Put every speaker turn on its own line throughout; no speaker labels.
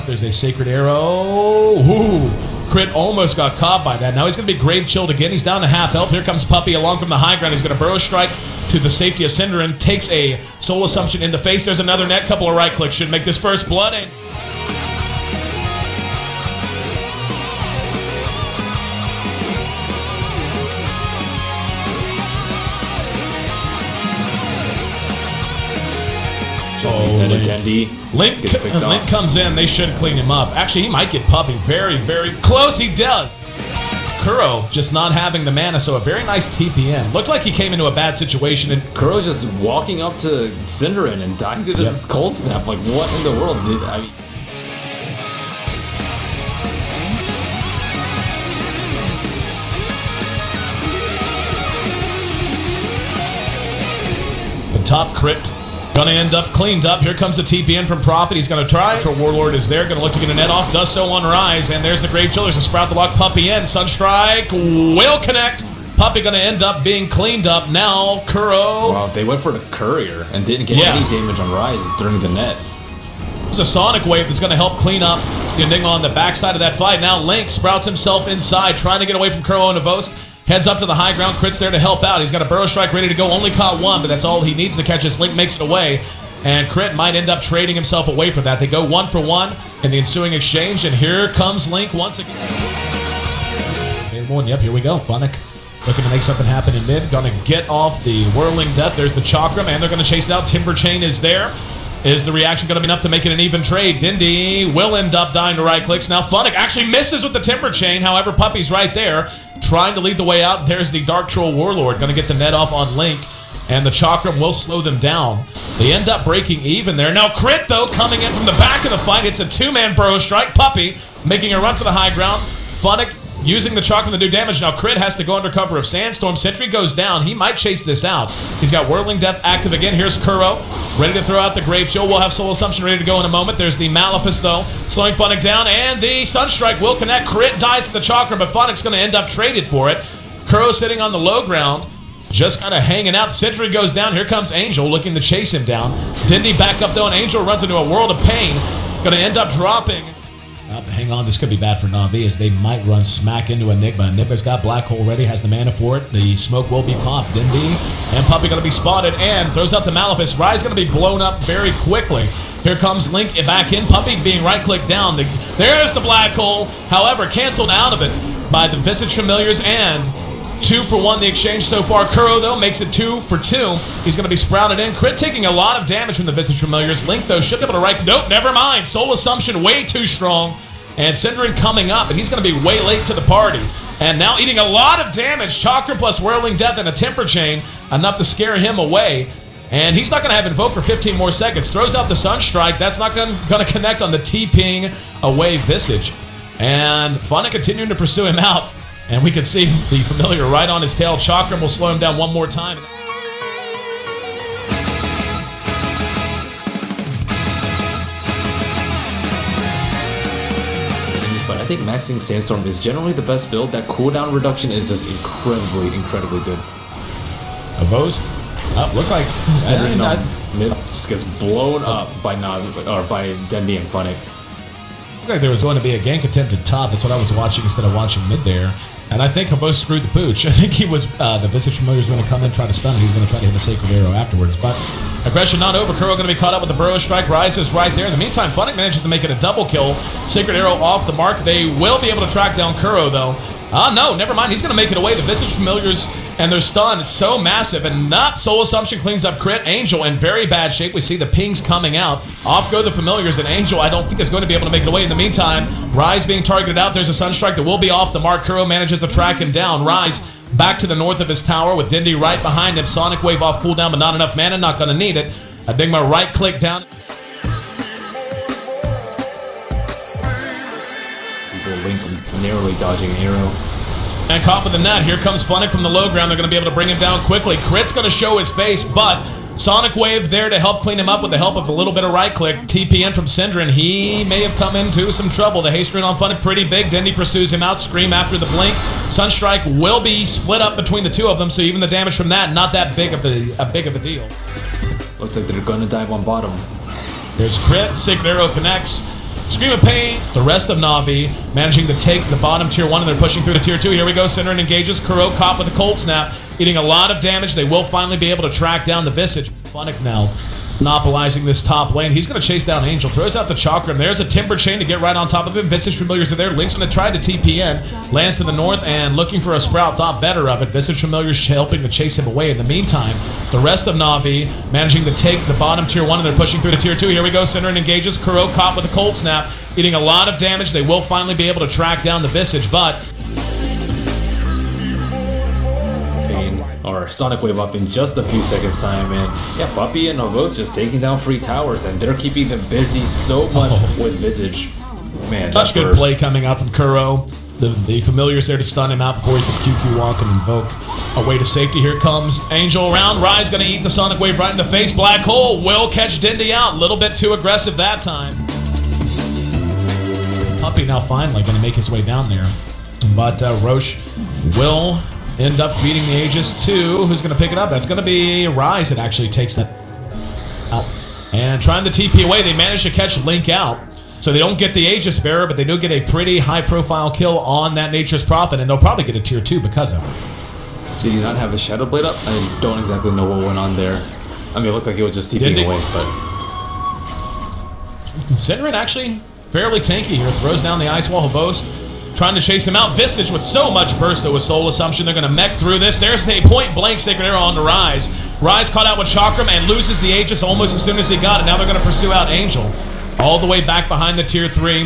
There's a Sacred Arrow. Ooh, Crit almost got caught by that. Now he's going to be Grave Chilled again. He's down to half health. Here comes Puppy along from the high ground. He's going to Burrow Strike to the safety of Cinderin. Takes a Soul Assumption in the face. There's another net. Couple of right clicks. Should make this first blood. And Link comes in. They should clean him up. Actually, he might get Puppy very, very close. He does. Kuro just not having the mana, so a very nice TPN. Looked like he came into a bad situation. And
Kuro just walking up to Cinderin and dying to this cold snap. Like, what in the world? I mean,
the top crit. Gonna end up cleaned up. Here comes the TPN from Prophet. He's gonna try. Natural Warlord is there. Gonna look to get a net off. Does so on Rise. And there's the Grave Chillers to sprout the lock Puppy in. Sunstrike will connect. Puppy gonna end up being cleaned up. Now Kuro.
Wow, they went for the Courier and didn't get any damage on Rise during the net.
There's a Sonic Wave that's gonna help clean up the Enigma on the backside of that fight. Now Link sprouts himself inside, trying to get away from Kuro and Navost. Heads up to the high ground. Crit's there to help out. He's got a Burrow Strike ready to go. Only caught one, but that's all he needs to catch as Link makes it away. And Crit might end up trading himself away from that. They go 1 for 1 in the ensuing exchange. And here comes Link once again. Yep, here we go. Funnick looking to make something happen in mid. Gonna get off the Whirling Death. There's the Chakram, and they're going to chase it out. Timber Chain is there. Is the reaction going to be enough to make it an even trade? Dindy will end up dying to right clicks. Now Funnick actually misses with the Timber Chain. However, Puppy's right there, trying to lead the way out. There's the Dark Troll Warlord. Going to get the net off on Link. And the Chakram will slow them down. They end up breaking even there. Now Crit, though, coming in from the back of the fight. It's a two-man Burrow Strike. Puppy making a run for the high ground. Funnick using the Chakram to do damage. Now Crit has to go under cover of Sandstorm. Sentry goes down. He might chase this out. He's got Whirling Death active again. Here's Kuro, ready to throw out the Grave Chill. We'll have Soul Assumption ready to go in a moment. There's the Malefice, though, slowing Funnick down. And the Sunstrike will connect. Crit dies to the Chakram, but Funnick's going to end up traded for it. Kuro sitting on the low ground, just kind of hanging out. Sentry goes down. Here comes Angel looking to chase him down. Dindy back up, though, and Angel runs into a world of pain. Going to end up dropping. Hang on, this could be bad for Na'Vi as they might run smack into Enigma. Enigma's got Black Hole ready, has the mana for it. The smoke will be popped. Dindy and Puppy going to be spotted and throws out the Malefice. Rise going to be blown up very quickly. Here comes Link back in. Puppy being right-clicked down. There's the Black Hole. However, canceled out of it by the Visage Familiars and 2 for 1 the exchange so far. Kuro, though, makes it 2 for 2. He's going to be sprouted in. Crit taking a lot of damage from the Visage Familiars. Link, though, should be able to right... Nope, never mind. Soul Assumption way too strong. And Cinderin coming up, and he's going to be way late to the party. And now eating a lot of damage. Chakra plus Whirling Death and a Temper Chain. Enough to scare him away. And he's not going to have Invoke for 15 more seconds. Throws out the Sunstrike. That's not going to connect on the T-Ping away Visage. And Funnick continuing to pursue him out. And we can see the Familiar right on his tail. Chakram will slow him down one more time.
But I think maxing Sandstorm is generally the best build. That cooldown reduction is just incredibly, incredibly good.
A Boast? Look like
mid just gets blown up by Dendy and Funnick.
Looked like there was going to be a gank attempt at top. That's what I was watching instead of watching mid there. And I think Hobos screwed the pooch. I think he was, the Visage Familiar was going to come in, try to stun him. He was going to try to hit the Sacred Arrow afterwards. But aggression not over. Kuro going to be caught up with the Burrow Strike. Rises right there. In the meantime, Funnick manages to make it a double kill. Sacred Arrow off the mark. They will be able to track down Kuro, though. No, never mind. He's going to make it away. The Visage Familiars and their stun is so massive. And not Soul Assumption cleans up Crit. Angel in very bad shape. We see the pings coming out. Off go the Familiars, and Angel I don't think is going to be able to make it away. In the meantime, Rise being targeted out. There's a Sunstrike that will be off the mark. Kuro manages to track him down. Rise back to the north of his tower with Dindy right behind him. Sonic Wave off cooldown, but not enough mana. Not going to need it. Enigma right click down.
Link narrowly dodging an arrow.
And caught with the net. Here comes Funnick from the low ground. They're going to be able to bring him down quickly. Crit's going to show his face, but Sonic Wave there to help clean him up with the help of a little bit of right click. TPN from Cinderin. He may have come into some trouble. The haste rune on Funnick pretty big. Dindy pursues him out. Scream after the blink. Sunstrike will be split up between the two of them, so even the damage from that, not that big of a deal.
Looks like they're going to dive on bottom.
There's Crit. Sacred Arrow connects. Scream of Pain, the rest of Na'Vi managing to take the bottom tier 1, and they're pushing through the tier 2. Here we go, Synderen engages. Kuro caught with a cold snap, eating a lot of damage. They will finally be able to track down the Visage. Funnick now monopolizing this top lane. He's going to chase down Angel, throws out the Chakram. There's a Timber Chain to get right on top of him. Visage Familiars are there. Link's going to try to TP in. Lands to the north and looking for a Sprout. Thought better of it. Visage Familiars helping to chase him away. In the meantime, the rest of Na'Vi managing to take the bottom tier 1, and they're pushing through to tier 2. Here we go. Synderen engages. Kuro caught with a cold snap, eating a lot of damage. They will finally be able to track down the Visage, but
or Sonic Wave up in just a few seconds time, and yeah, Puppey and both just taking down free towers, and they're keeping them busy so much with Visage. Man,
such good play coming out from Kuro. The Familiar's there to stun him out before he can QQ walk and invoke a way to safety. Here comes Angel around. Rise going to eat the Sonic Wave right in the face. Black Hole will catch Dindy out. A little bit too aggressive that time. Puppey now finally going to make his way down there, but Roche will end up feeding the Aegis to who's going to pick it up. That's going to be Rise that actually takes that out. And trying to TP away, they manage to catch Link out. So they don't get the Aegis Bearer, but they do get a pretty high-profile kill on that Nature's Prophet, and they'll probably get a tier 2 because of it.
Did he not have a Shadow Blade up? I don't exactly know what went on there. I mean, it looked like he was just TPing away, but
Synderen actually fairly tanky here. Throws down the Ice Wall of Boast. Trying to chase him out. Visage with so much burst though with Soul Assumption. They're going to mech through this. There's a point-blank Sacred Arrow on the Rise. Rise caught out with Chakram and loses the Aegis almost as soon as he got it. Now they're going to pursue out Angel. All the way back behind the tier 3.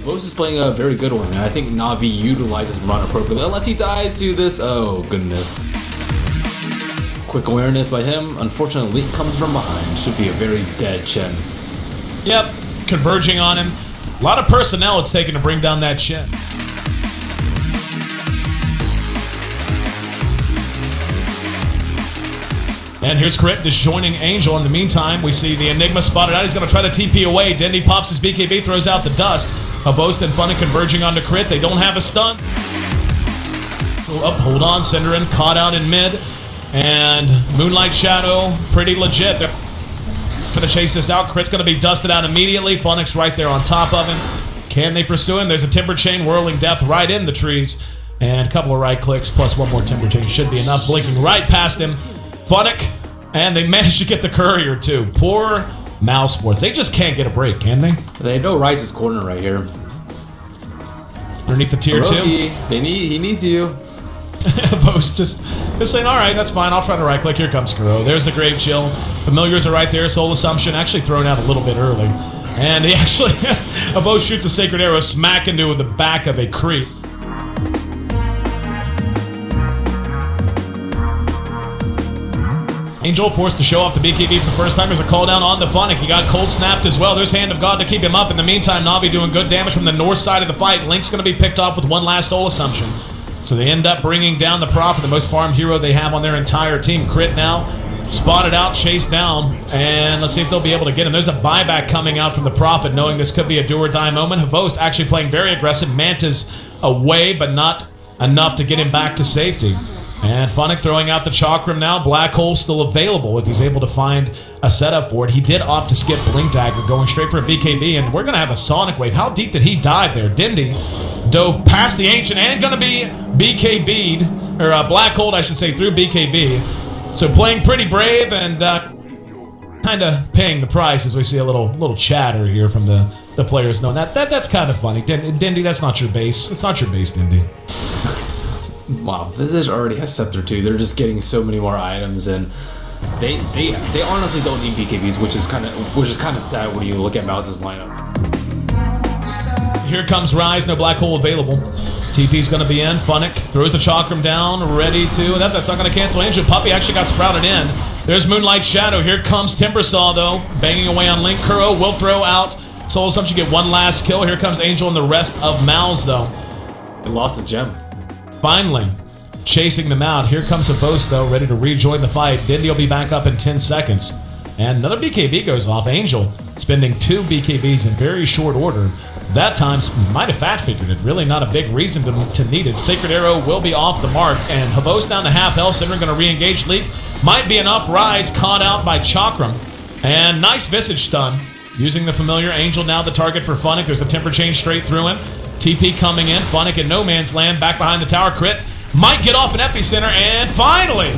Mouz is playing a very good one, and I think Na'Vi utilizes Run appropriately. Unless he dies to this. Oh, goodness. Quick awareness by him. Unfortunately, Link comes from behind. Should be a very dead Chen.
Yep, converging on him. A lot of personnel it's taken to bring down that Chen. And here's Crit disjoining Angel. In the meantime, we see the Enigma spotted out. He's going to try to TP away. Dindy pops his BKB, throws out the dust. Havost and Funnick converging onto Crit. They don't have a stun. Oh, hold on. Synderen caught out in mid. And Moonlight Shadow, pretty legit. They're going to chase this out. Crit's going to be dusted out immediately. Funnick's right there on top of him. Can they pursue him? There's a Timber Chain whirling death right in the trees. And a couple of right clicks plus one more Timber Chain should be enough. Blinking right past him. Funnick. And they managed to get the Courier too. Poor mousesports. They just can't get a break, can they?
They know Rise's corner right here.
Underneath the tier 2.
He needs you.
Post just saying, all right, that's fine. I'll try to right click. Here comes Kuro. There's the Grave Chill. Familiars are right there. Soul Assumption actually thrown out a little bit early. And he actually, Post shoots a Sacred Arrow smack into the back of a creep. Angel forced to show off the BKB for the first time. There's a call down on the Funnick. He got cold snapped as well. There's Hand of God to keep him up. In the meantime, Na'Vi doing good damage from the north side of the fight. Link's going to be picked off with one last Soul Assumption. So they end up bringing down the Prophet, the most farmed hero they have on their entire team. Crit now, spotted out, chased down, and let's see if they'll be able to get him. There's a buyback coming out from the Prophet, knowing this could be a do-or-die moment. Havost actually playing very aggressive. Manta's away, but not enough to get him back to safety. And Funnick throwing out the Chakram now. Black Hole still available if he's able to find a setup for it. He did opt to skip Blink Dagger, going straight for a BKB, and we're going to have a Sonic Wave. How deep did he dive there? Dindy dove past the Ancient and going to be BKB'd, or Black Hole, I should say, through BKB. So playing pretty brave and kind of paying the price as we see a little chatter here from the players knowing that's kind of funny. Dindy, that's not your base. It's not your base, Dindy.
Wow, Visage already has Scepter too. They're just getting so many more items, and they honestly don't need BKBs, which is kind of sad when you look at Mouse's lineup.
Here comes Rise, no Black Hole available. TP's going to be in. Funnick throws the Chakram down, ready to. That's not going to cancel Angel. Puppey actually got sprouted in. There's Moonlight Shadow. Here comes Timbersaw though, banging away on Link. Kuro will throw out Soul Assumption, get one last kill. Here comes Angel and the rest of Mouz though.
They lost a gem.
Finally, chasing them out. Here comes Havost, though, ready to rejoin the fight. Dindy will be back up in 10 seconds. And another BKB goes off. Angel spending 2 BKBs in very short order. That time, might have fat figured it. Really not a big reason to need it. Sacred Arrow will be off the mark. And Havost down to half health. Synderen going to re-engage. Leap Might be enough. Rise caught out by Chakram. And nice Visage stun. Using the familiar Angel now the target for Funnick. There's a temper change straight through him. TP coming in. Funnick in no man's land. Back behind the tower. Crit. Might get off an epicenter. And finally,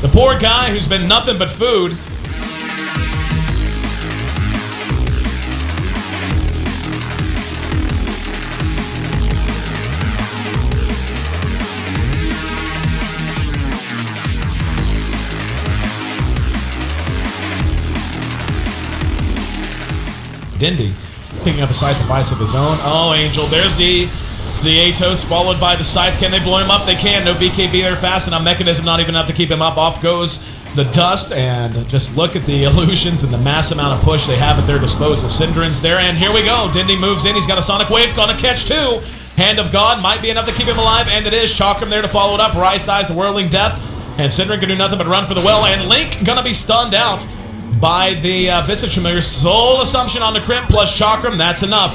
the poor guy who's been nothing but food. Dindy picking up a scythe device of his own. Oh, Angel. There's the Atos followed by the scythe. Can they blow him up? They can. No BKB there fast enough. Mechanism not even enough to keep him up. Off goes the dust. And just look at the illusions and the mass amount of push they have at their disposal. Syndran's there. And here we go. Dindy moves in. He's got a Sonic Wave. Gonna catch two. Hand of God might be enough to keep him alive. And it is. Chakram there to follow it up. Rise dies the Whirling Death. And Syndran can do nothing but run for the well. And Link gonna be stunned out by the Visage Familiar. Soul Assumption on the crit plus Chakram. That's enough.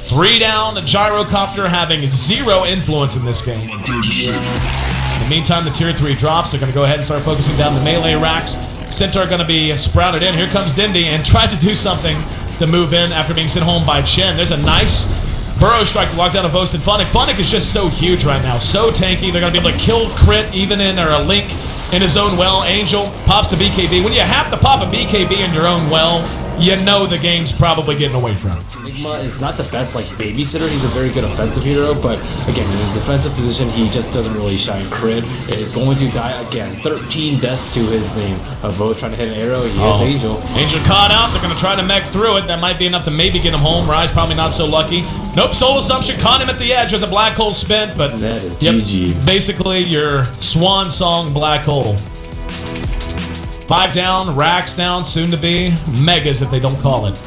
3 down. The Gyrocopter having 0 influence in this game. In the meantime, the tier 3 drops. They're going to go ahead and start focusing down the melee racks. Centaur going to be sprouted in. Here comes Dindy and tried to do something to move in after being sent home by Chen. There's a nice Burrow Strike to lock down a Vost and Funnick. Funnick is just so huge right now. So tanky. They're going to be able to kill crit even in or a Link in his own well. Angel pops the BKB. When you have to pop a BKB in your own well, you know the game's probably getting away from it.
Enigma is not the best like babysitter. He's a very good offensive hero, but again, in his defensive position, he just doesn't really shine. Crit is going to die again. 13 deaths to his name. Both trying to hit an arrow. He hits Angel.
Angel caught out. They're going to try to mech through it. That might be enough to maybe get him home. Rise probably not so lucky. Nope, Soul Assumption caught him at the edge. There's a black hole spent, but
that is GG.
Basically your swan song black hole. 5 down, racks down, soon to be megas if they don't call it.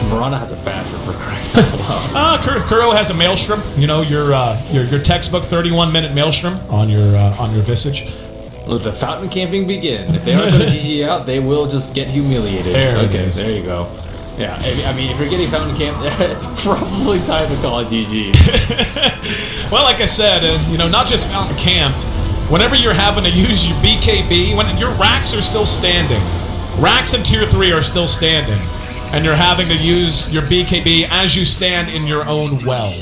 Mirana has a badger for crying out loud.
Kuro has a Maelstrom. You know, your textbook 31-minute Maelstrom on your Visage.
Let the fountain camping begin. If they aren't going to GG out, they will just get humiliated. There you go. Yeah, I mean, if you're getting fountain camp there, it's probably time to call it GG.
Well, like I said, not just fountain camped. Whenever you're having to use your BKB, when your racks are still standing, racks in tier 3 are still standing, and you're having to use your BKB as you stand in your own well.